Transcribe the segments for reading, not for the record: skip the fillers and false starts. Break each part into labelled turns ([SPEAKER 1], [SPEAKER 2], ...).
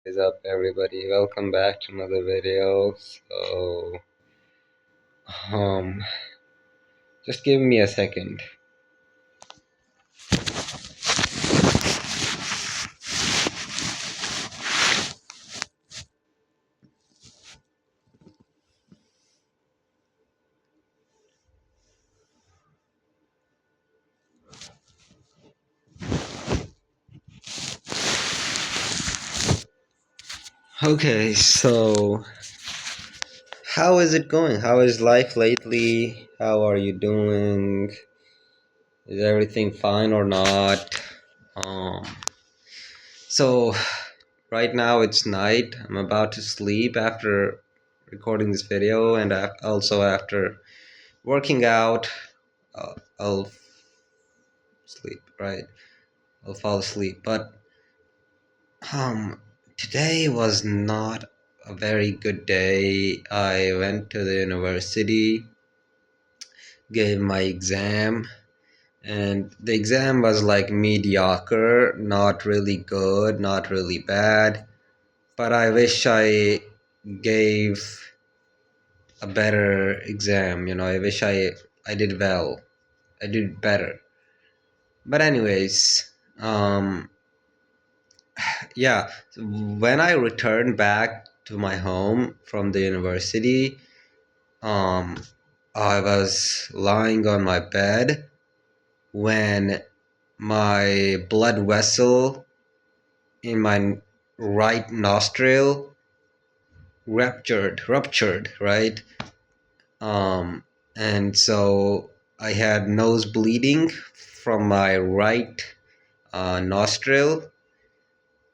[SPEAKER 1] What is up, everybody? Welcome back to another video. Um, just give me a second. Okay, so how is it going? How is life lately? How are you doing? Is everything fine or not? Um, so right now it's night. I'm about to sleep after recording this video, and also after working out. I'll sleep, right? I'll fall asleep, but Um, today was not a very good day. I went to the university, gave my exam, and the exam was like mediocre, not really good, not really bad. But I wish I gave a better exam, I wish I did well. I did better. But anyways, yeah, when I returned back to my home from the university, um, I was lying on my bed when my blood vessel in my right nostril ruptured, right? Um, and so I had nose bleeding from my right nostril,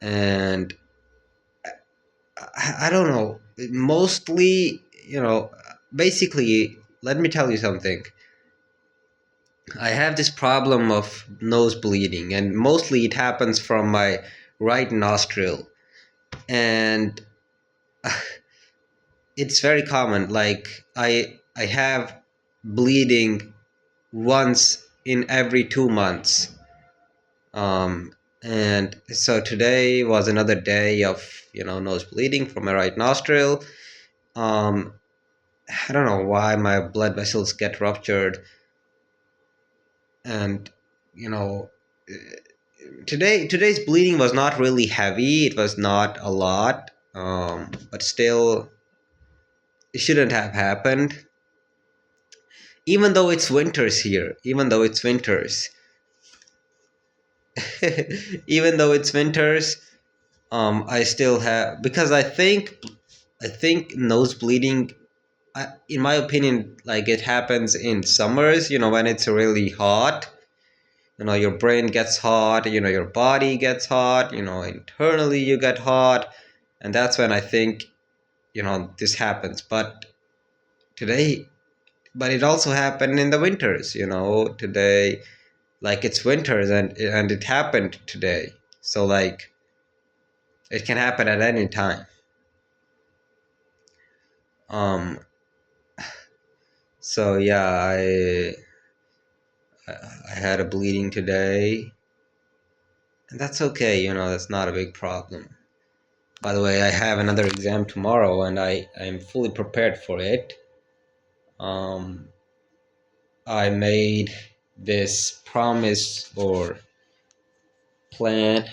[SPEAKER 1] and I don't know. Mostly, basically, let me tell you something. I have this problem of nose bleeding, and mostly it happens from my right nostril. And it's very common. Like, I have bleeding once in every 2 months. And so today was another day of, nose bleeding from my right nostril. Um, I don't know why my blood vessels get ruptured, and you know, today's bleeding was not really heavy. It was not a lot, but still, it shouldn't have happened. Even though it's winters here, even though it's winters, I still have, because I think nose bleeding, in my opinion, like, it happens in summers. When it's really hot. Your brain gets hot, your body gets hot, internally you get hot, and that's when I think, this happens. Today but it also happened in the winters, today, like, it's winters, and it happened today. So, like, it can happen at any time. um so yeah, I had a bleeding today, and that's okay. That's not a big problem. By the way, I have another exam tomorrow, and I'm fully prepared for it. Um, I made this promise or plan.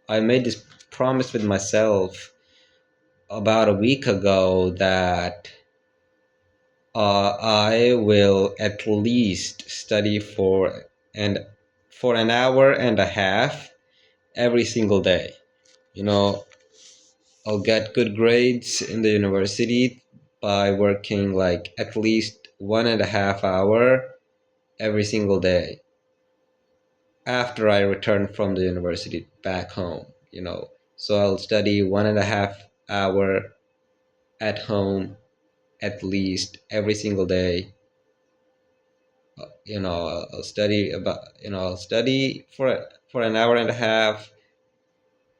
[SPEAKER 1] I made this promise with myself about a week ago that I will at least study and for an hour and a half every single day. You know, I'll get good grades in the university by working like at least 1.5 hour every single day after I return from the university back home. So I'll study 1.5 hour at home at least every single day. I'll study for an hour and a half.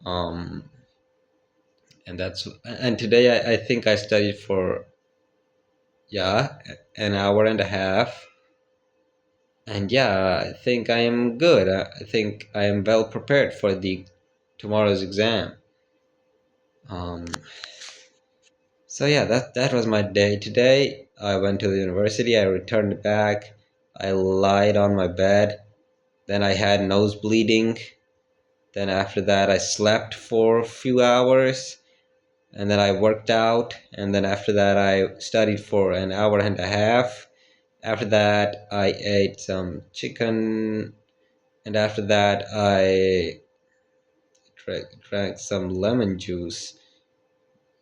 [SPEAKER 1] Um, and today I think I studied for, yeah, an hour and a half. And yeah, I think I am good. I think I am well prepared for the tomorrow's exam. Um, so yeah, that was my day today. I went to the university. I returned back. I lied on my bed. Then I had nose bleeding. Then after that, I slept for a few hours. And then I worked out. And then after that, I studied for an hour and a half. After that, I ate some chicken. And after that, I drank some lemon juice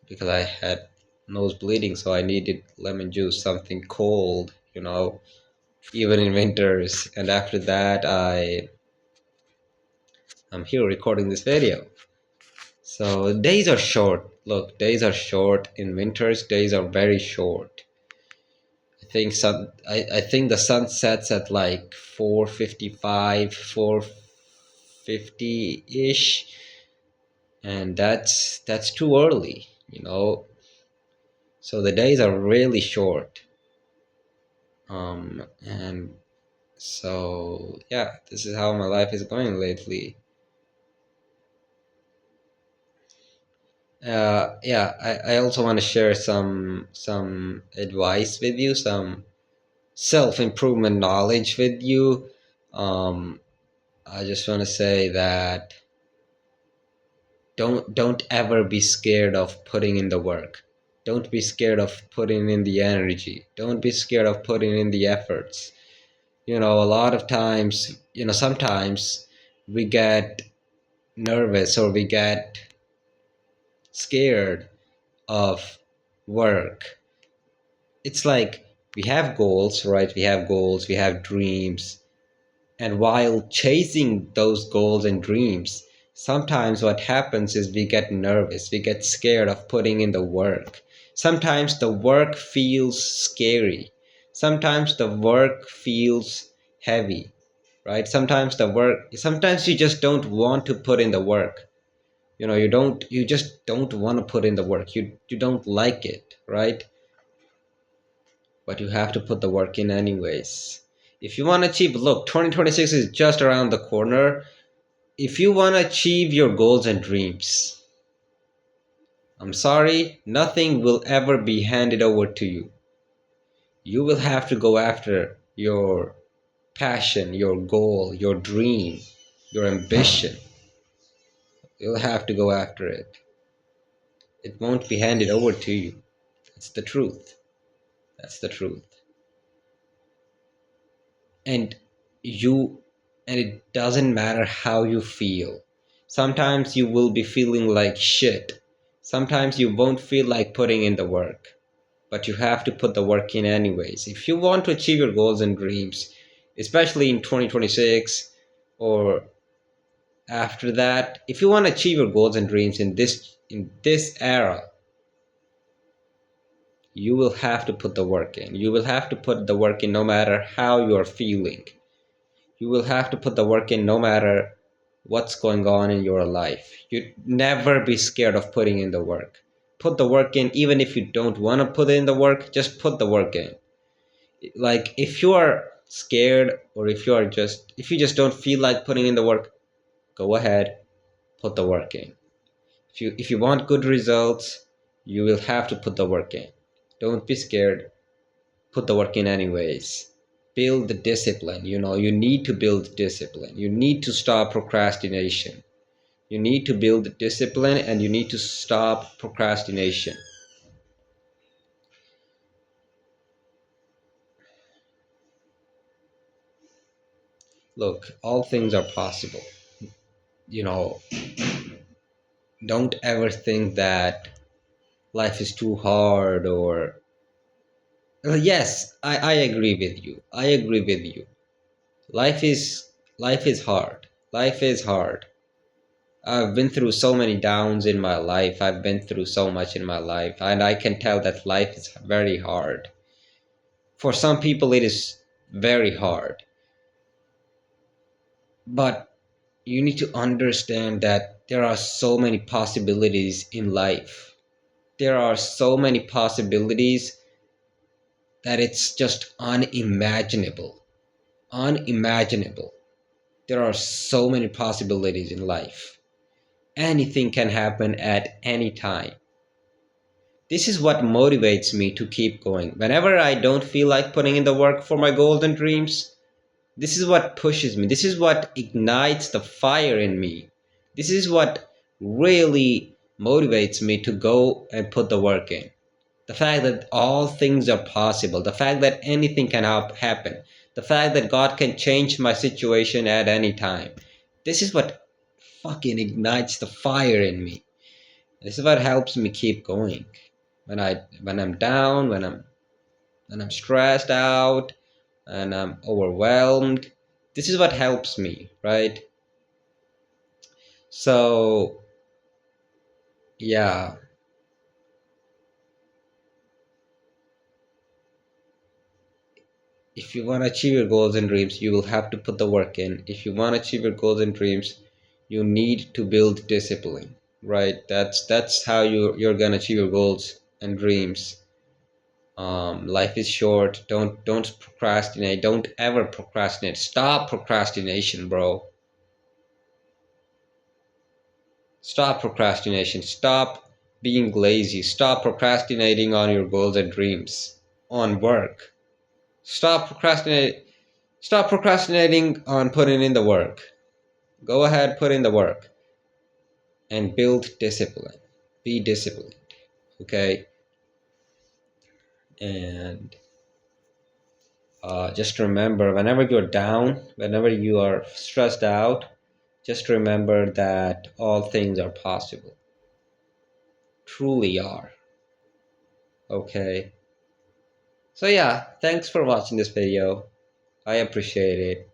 [SPEAKER 1] because I had nose bleeding, so I needed lemon juice, something cold, even in winters. And after that, I'm here recording this video. So days are short. Look, days are short. In winters, days are very short. I think the sun sets at like 4:55, 4:50 ish, and that's too early. So the days are really short. And so yeah, this is how my life is going lately. Yeah, I also want to share some advice with you, some self-improvement knowledge with you. Um, I just want to say that don't ever be scared of putting in the work. Don't be scared of putting in the energy. Don't be scared of putting in the efforts. A lot of times, sometimes we get nervous or we get scared of work. It's like we have goals, right? We have goals, we have dreams. And while chasing those goals and dreams, sometimes what happens is we get nervous, we get scared of putting in the work. Sometimes the work feels scary. Sometimes the work feels heavy, right? Sometimes you just don't want to put in the work. You just don't want to put in the work. You don't like it, right? But you have to put the work in anyways. If you want to achieve, look, 2026 is just around the corner. If you want to achieve your goals and dreams, I'm sorry, nothing will ever be handed over to you. You will have to go after your passion, your goal, your dream, your ambition. You'll have to go after it. It won't be handed over to you. That's the truth. That's the truth. And you and it doesn't matter how you feel. Sometimes you will be feeling like shit. Sometimes you won't feel like putting in the work, but you have to put the work in anyways. If you want to achieve your goals and dreams, especially in 2026 or after that, if you want to achieve your goals and dreams in this era, you will have to put the work in. You will have to put the work in no matter how you are feeling. You will have to put the work in no matter what's going on in your life. You never be scared of putting in the work. Put the work in even if you don't want to put in the work, just put the work in. Like if you are scared or if you just don't feel like putting in the work, go ahead, put the work in. If you want good results, you will have to put the work in. Don't be scared. Put the work in anyways. Build the discipline. You need to build discipline. You need to stop procrastination. You need to build discipline and you need to stop procrastination. Look, all things are possible. You know, don't ever think that life is too hard or yes, I agree with you. I agree with you. Life is hard. Life is hard. I've been through so many downs in my life. I've been through so much in my life, and I can tell that life is very hard. For some people, it is very hard. But you need to understand that there are so many possibilities in life. There are so many possibilities that it's just unimaginable. Unimaginable. There are so many possibilities in life. anything can happen at any time. This is what motivates me to keep going. Whenever I don't feel like putting in the work for my goals and dreams, this is what pushes me. This is what ignites the fire in me. This is what really motivates me to go and put the work in. The fact that all things are possible, the fact that anything can happen, the fact that God can change my situation at any time. This is what fucking ignites the fire in me. This is what helps me keep going. When I'm down, when I'm stressed out, and I'm overwhelmed, this is what helps me, right? So, yeah, if you want to achieve your goals and dreams, you will have to put the work in. If you want to achieve your goals and dreams, you need to build discipline, right? That's how you're gonna achieve your goals and dreams. Life is short. Don't procrastinate. Don't ever procrastinate. Stop procrastination, bro. Stop procrastination. Stop being lazy. Stop procrastinating on your goals and dreams, on work. Stop procrastinating. Stop procrastinating on putting in the work. Go ahead, put in the work and build discipline. Be disciplined, okay? And just remember, whenever you're down, whenever you are stressed out, just remember that all things are possible. Truly are, okay? So yeah, thanks for watching this video. I appreciate it.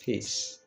[SPEAKER 1] Peace.